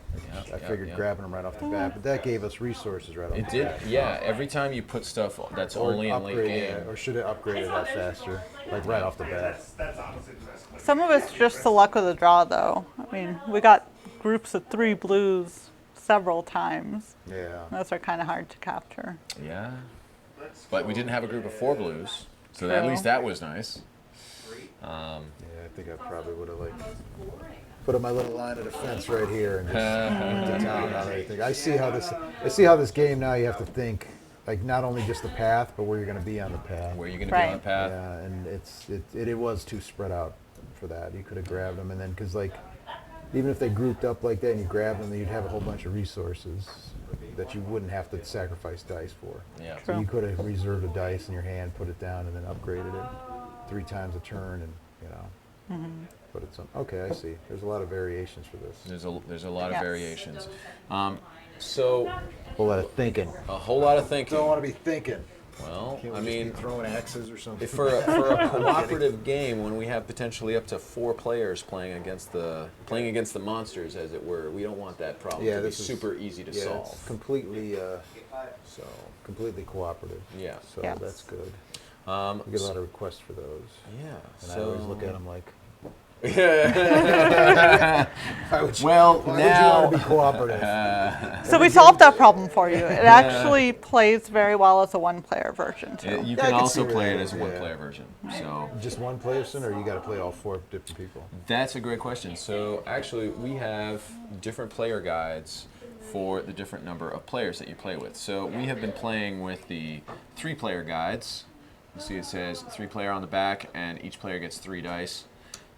I figured grabbing them right off the bat, but that gave us resources right off It the did, bat. yeah. Every time you put stuff that's only in late game. Or should have upgraded that faster, like right off the bat. That's opposite to this. Some of it's just the luck of the draw, though. I mean, we got groups of 3 blues several times. Yeah. Those are kind of hard to capture. Yeah. But we didn't have a group of 4 blues, so at True. least that was nice. Yeah, I think I probably would have like put up my little line of defense right here and just went to town on everything. I see how this game now. You have to think like not only just the path, but where you're going to be on the path. Where are you going to be on the Right. path? Yeah, and it was too spread out for that. You could have grabbed them, and then because like even if they grouped up like that and you grabbed them, then you'd have a whole bunch of resources that you wouldn't have to sacrifice dice for. Yeah. So True. you could have reserved a dice in your hand, put it down, and then upgraded it 3 times a turn, and you know. But it's okay. I see. There's a lot of variations for this. There's a lot of Yes. variations. So A whole lot of thinking. a whole lot of thinking. Don't want to be thinking. Well, Can't we I just be mean, throwing axes or something. for a cooperative game, when we have potentially up to 4 players playing against the monsters, as it were, we don't want that problem to be this is super easy to yeah, solve. It's completely cooperative. Yeah. So Yes. that's good. We get a lot of requests for those. Yeah. And I always look at them like, well, why would you now want to be cooperative? So we solved that problem for you. It actually plays very well as a 1-player version, too. you Yeah, I can can also see play where it that as a is, 1-player version. So Just one person, or you got to play all 4 different people? that's a great question. So actually, we have different player guides for the different number of players that you play with. So we have been playing with the 3-player guides. You see it says 3-player on the back, and each player gets 3 dice.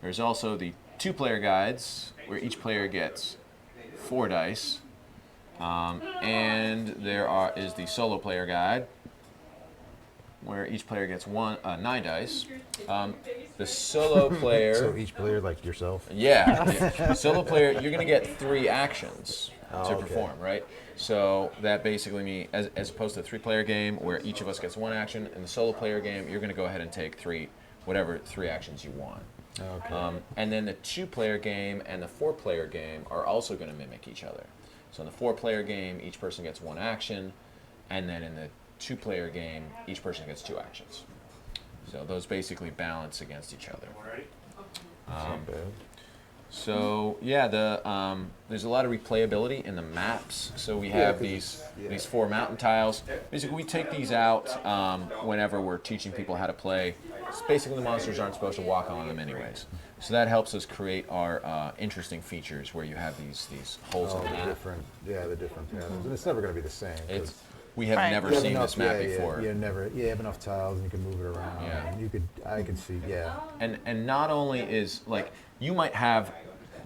There's also the 2-player guides, where each player gets 4 dice. And there is the solo player guide, where each player gets 9 dice. The solo player... So each player, like yourself? Yeah. Solo player, you're going to get 3 actions to okay. perform, right? So that basically means, as opposed to a 3-player game where each of us gets 1 action, in the solo player game, you're going to go ahead and take 3 actions you want. Okay. And then the 2-player game and the 4-player game are also going to mimic each other. So in the 4-player game, each person gets 1 action, and then in the 2-player game, each person gets 2 actions. So those basically balance against each other. Not bad. So yeah, there's a lot of replayability in the maps. So we have 'cause these 4 mountain tiles. Basically, we take these out whenever we're teaching people how to play. Basically, the monsters aren't supposed to walk on them anyways. So that helps us create our interesting features where you have these holes in the map. The different patterns. And it's never going to be the same. 'cause We have Right. never you have seen enough- this map yeah, before. You have enough tiles and you can move it around. Yeah. And I could see, yeah. And not only is, like, you might have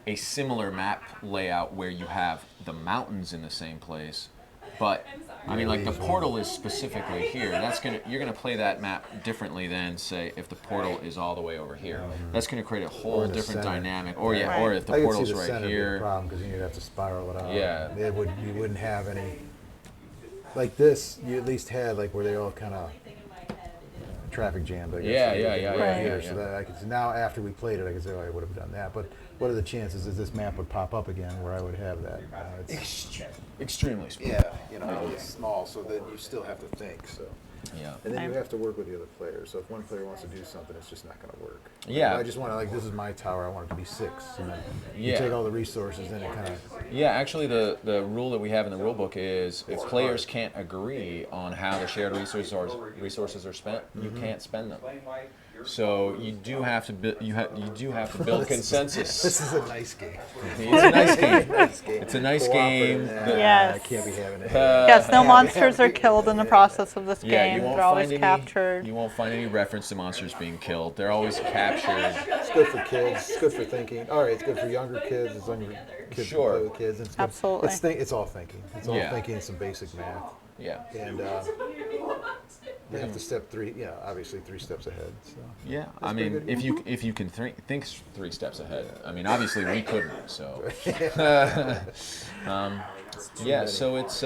a similar map layout where you have the mountains in the same place, but I mean, like, the portal is specifically here. You're gonna play that map differently than, say, if the portal is all the way over here. That's gonna create a whole in the different center. dynamic. Or Right. or if the I could portal's see the right center being a here. problem because you'd have to spiral it out. Yeah. You wouldn't have any, like this, you at least had like where they all kind of traffic jammed, I guess. Yeah, like, yeah, right yeah, yeah, here. yeah. So that I could see, now after we played it, I could say, oh, I would have done that. But what are the chances that this map would pop up again where I would have that? Extremely small. It's small, so then you still have to think. So. Yeah. And then you I'm- have to work with the other players. So if one player wants to do something, it's just not going to work. Yeah. I just want to, like, this is my tower. I want it to be 6. And then you Yeah. take all the resources, then it kind of. Yeah, actually, the rule that we have in the rule book is if players can't agree on how the shared resources are spent, you can't spend them. So you do have to build consensus. This is a nice game. It's a nice game. Nice game. It's a nice game. Cooperative. Yes. I can't be having it. Yes, no monsters are killed in the process of this Yeah, game. you won't They're always find any. captured. You won't find any reference to monsters being killed. They're always captured. It's good for kids. It's good for thinking. All right, it's good for younger kids. It's younger kids Sure. to play with kids. It's good. Absolutely. It's all thinking. It's all Yeah. thinking and some basic math. Yeah. And you have to step 3. Yeah, obviously 3 steps ahead. So. Yeah. I pretty mean, good. if you can think 3 steps ahead. I mean, obviously we couldn't. So. Yeah. So it's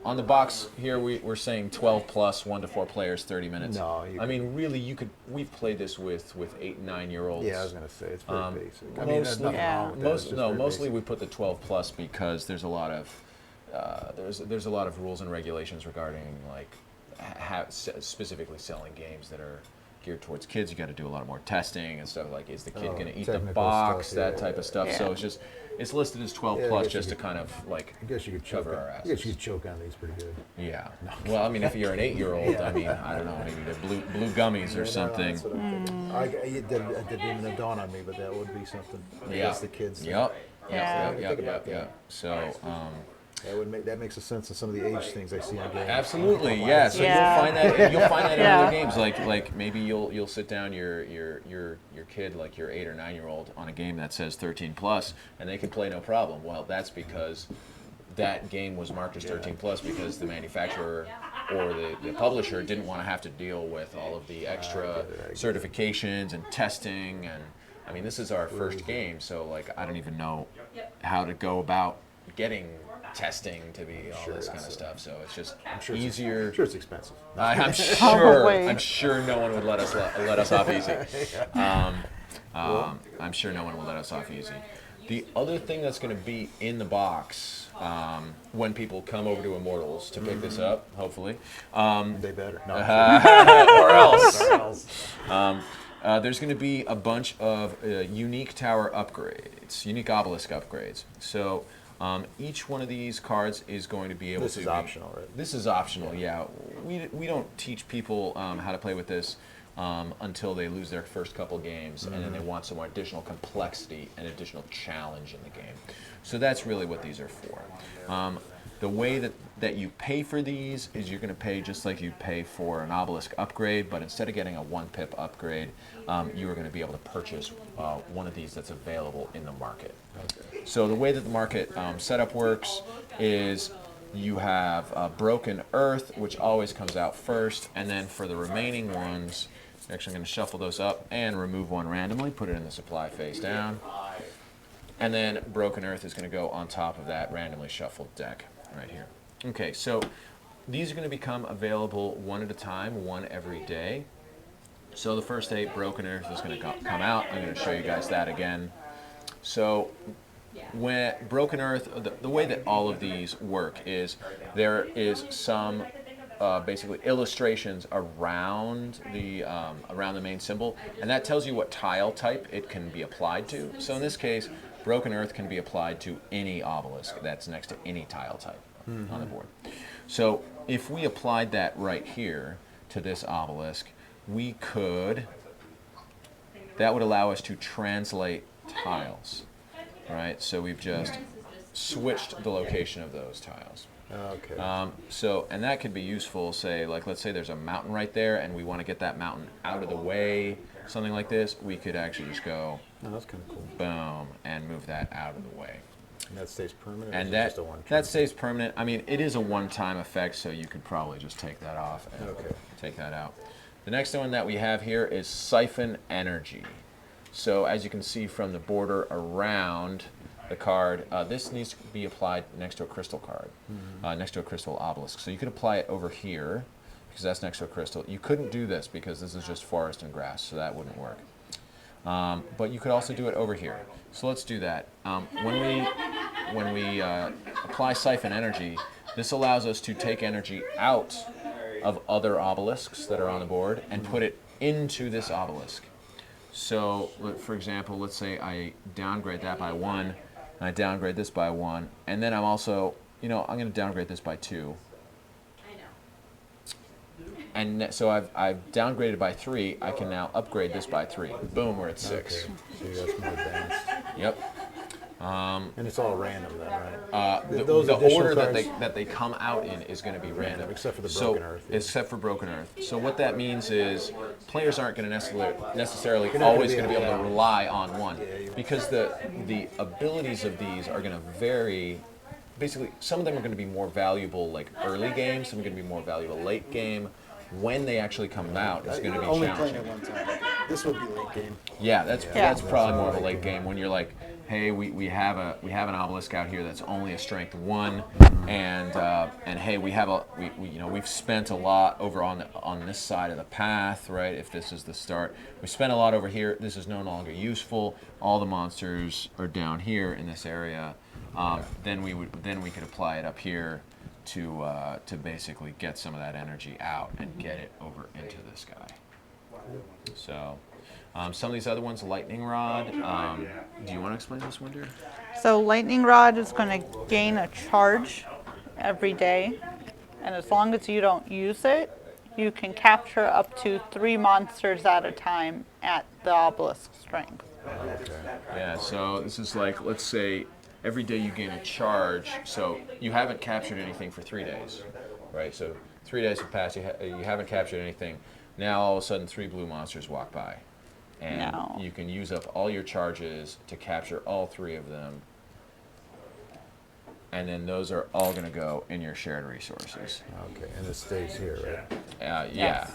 on the box here, we're saying 12 plus, 1 to 4 players, 30 minutes. No, I mean, really, we've played this with 8 and 9-year-olds. Yeah, I was gonna say it's very basic. I mean, there's Mostly, nothing wrong with that. It's just very mostly basic. we put the 12 plus because there's a lot of there's a lot of rules and regulations regarding like specifically selling games that are geared towards kids. You got to do a lot more testing and stuff like, is the kid going to eat the technical box, stuff, that yeah, type of stuff. yeah. So it's listed as 12 Yeah, I plus guess you just to could- kind of like I guess you could choke. cover our I asses. guess you could choke on these pretty good. Yeah. Well, I mean, if you're an 8-year-old, I mean, I don't know, maybe the blue gummies or something. That's what I'm thinking. It didn't even dawn on me, but that would be something. I Yeah. guess the kids. Yep. Yeah. Yep. So. That makes a sense of some of the age things I see on games. Absolutely, yeah. So Yeah. you'll find that in Yeah. other games. Like maybe you'll sit down your kid, like your 8 or 9-year-old, on a game that says 13 plus, and they can play no problem. Well, that's because that game was marked as 13 plus because the manufacturer or the publisher didn't want to have to deal with all of the extra certifications and testing. And I mean, this is our first game, so like I don't even know how to go about getting testing to be all this kind of stuff. So it's just easier. I'm sure it's expensive. I'm sure. Probably. I'm sure no one would let us off easy. I'm sure no one will let us off easy. The other thing that's going to be in the box when people come over to Immortals to pick this up, hopefully, They better. No, or else, or else. there's going to be a bunch of unique tower upgrades, unique obelisk upgrades. So. Each one of these cards is going to be able This to is be, optional, right? This is optional, yeah. We don't teach people how to play with this until they lose their first couple games, and then they want some additional complexity and additional challenge in the game. So that's really what these are for. The way that you pay for these is you're going to pay just like you pay for an obelisk upgrade, but instead of getting a 1-pip upgrade, you are going to be able to purchase one of these that's available in the market. Okay. So the way that the market setup works is you have Broken Earth, which always comes out first, and then for the remaining ones, actually I'm going to shuffle those up and remove one randomly, put it in the supply face down, and then Broken Earth is going to go on top of that randomly shuffled deck right here. Okay, so these are going to become available one at a time, one every day. So the first day, Broken Earth is going to come out. I'm going to show you guys that again. So when Broken Earth, the way that all of these work is there is some basically illustrations around the main symbol, and that tells you what tile type it can be applied to. So in this case, Broken Earth can be applied to any obelisk that's next to any tile type on the board. So if we applied that right here to this obelisk, that would allow us to translate tiles, right? So we've just switched the location of those tiles. Okay. And that could be useful, say, like, let's say there's a mountain right there and we want to get that mountain out of the way, something like this, we could actually just go, That's kind of cool. boom, and move that out of the way. And that stays permanent. And or is it that just a one-time? that stays permanent. I mean, it is a one-time effect, so you could probably just take that off and take that out. The next one that we have here is Siphon Energy. So as you can see from the border around the card, this needs to be applied next to a crystal card, next to a crystal obelisk. So you could apply it over here because that's next to a crystal. You couldn't do this because this is just forest and grass, so that wouldn't work. But you could also do it over here. So let's do that. When we apply Siphon Energy, this allows us to take energy out of other obelisks that are on the board and put it into this obelisk. So, for example, let's say I downgrade that by 1, and I downgrade this by 1, and then I'm also, I'm going to downgrade this by 2. And so I've downgraded by 3. I can now upgrade this by 3. Boom, we're at 6. Okay. So you got some more advanced. Yep. And it's all random then, right? The Those the additional order cards- that they come out in is going to be random. Except for the Broken Earth, yeah. Except for Broken Earth. So what that means is players aren't going to necessarily not gonna always be going to be able able to to- rely on one. Because the abilities of these are going to vary. Basically, some of them are going to be more valuable like early game, some are going to be more valuable late game. When they actually come out, it's going to be Only playing challenging. at one time. This would be late game. Yeah, that's probably more of a late game when you're like, hey, we have an obelisk out here that's only a strength 1, and hey, we've spent a lot over on this side of the path, right? If this is the start, we spent a lot over here. This is no longer useful. All the monsters are down here in this area. Then we could apply it up here to basically get some of that energy out and get it over into this guy. So. Some of these other ones, lightning rod. Do you want to explain this one, dear? So lightning rod is going to gain a charge every day, and as long as you don't use it, you can capture up to 3 monsters at a time at the obelisk strength. Yeah, so this is like, let's say every day you gain a charge, so you haven't captured anything for 3 days, right? So 3 days have passed, you haven't captured anything. Now all of a sudden 3 blue monsters walk by. And you can use up all your charges to capture all 3 of them. And then those are all going to go in your shared resources. Okay, and it stays here, right? Yeah.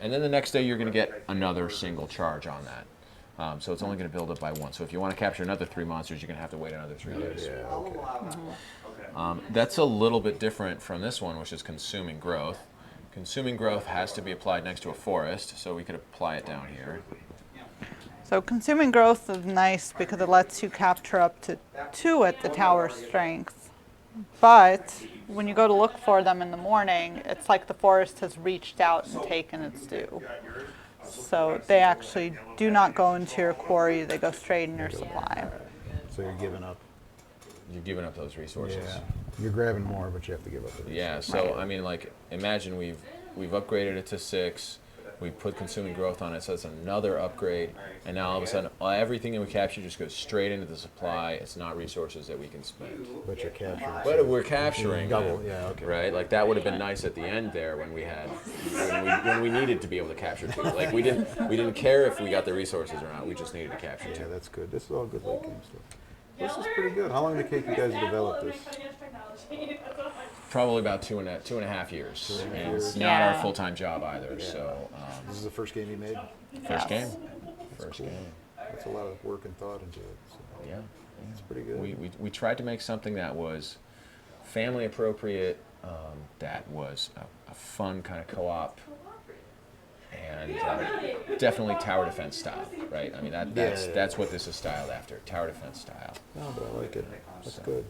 And then the next day you're going to get another single charge on that. So it's only going to build up by 1. So if you want to capture another 3 monsters, you're going to have to wait another 3 days. Yeah, okay. That's a little bit different from this one, which is consuming growth. Consuming growth has to be applied next to a forest, so we could apply it down here. So consuming growth is nice because it lets you capture up to 2 at the tower strength. But when you go to look for them in the morning, it's like the forest has reached out and taken its due. So they actually do not go into your quarry, they go straight in your supply. So you're giving up. You've given up those resources. Yeah. You're grabbing more, but you have to give up the resources. Yeah, so I mean, like, imagine we've upgraded it to 6. We put consuming growth on it, so it's another upgrade. And now all of a sudden, everything that we capture just goes straight into the supply. It's not resources that we can spend. But you're capturing. But we're capturing double. them, Yeah, okay. right? Like that would have been nice at the end there when we needed to be able to capture 2. Like we didn't care if we got the resources or not. We just needed to capture 2. Yeah, that's good. This is all good late game stuff. This is pretty good. How long did it take you guys to develop this? Probably about 2.5 years. And it's not Yeah. our full-time job either. So This is the first game you made? first game. That's First cool. game. That's a lot of work and thought into it. So Yeah. it's pretty good. We tried to make something that was family appropriate, that was a fun kind of co-op, and definitely tower defense style, right? I mean that's what this is styled after, tower defense style. No, but I like it. That's good.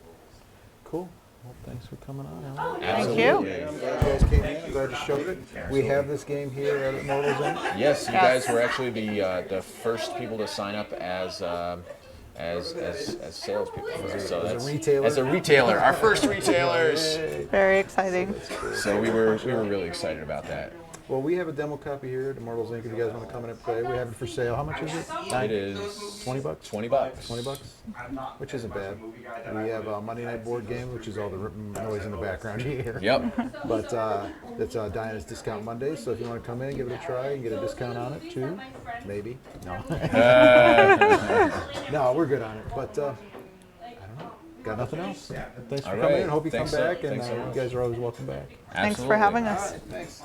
Cool. Well, thanks for coming on, Alan. Thank you. Glad you guys came in. I'm glad you showed it. We have this game here at Immortals Inc. Yes, you guys were actually the first people to sign up as salespeople for us. So As a retailer? As a retailer, our first retailers. Very exciting. So we were really excited about that. Well, we have a demo copy here at Immortals Inc. If you guys want to come in and play, we have it for sale. How much is it? It is $20 bucks. $20. $20, which isn't bad. We have a Monday night board game, which is all the noise in the background here. Yep. But it's Diana's Discount Monday, so if you want to come in, give it a try, and get a discount on it too. Maybe. No. No, we're good on it. But I don't know. Got nothing else. Thanks for All coming right. in. Hope you Thanks come so- back, and thanks so you much. guys are always welcome back. Thanks for having us. Thanks.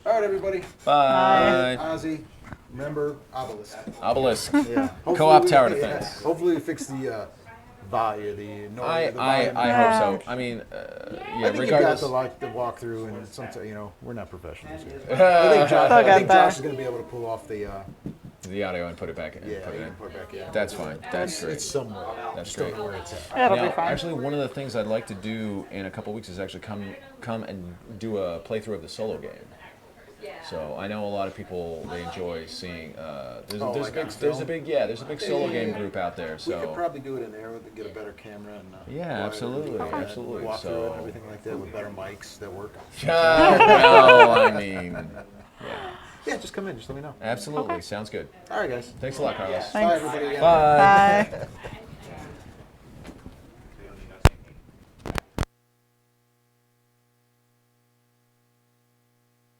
All right, everybody. Bye. Ozzy, remember Obelisk. Obelisk. Yeah. Co-op Hopefully tower we- defense. Hopefully we fix the volume, the noise. I the volume. hope so. I mean, I think regardless. you got the walkthrough, and sometimes we're not professionals here. I think They'll get there. Josh is going to be able to pull off the The audio and put it back in. yeah, Put it you in. can put it back in. That's fine. That's great. It's somewhere. That's Just don't great. know where it's at. It'll Now, be fine. actually, one of the things I'd like to do in a couple weeks is actually come and do a playthrough of the solo game. So I know a lot of people, they enjoy seeing. There's a big solo game group out there. We could So probably do it in there with get a better camera and yeah, absolutely, absolutely. walk through it So and everything like that with better mics that work. well, I mean, Yeah, just come in. Just let me know. absolutely, sounds good. All right, guys. Thanks a lot, Carlos. Bye, everybody. Yeah. Bye. Bye.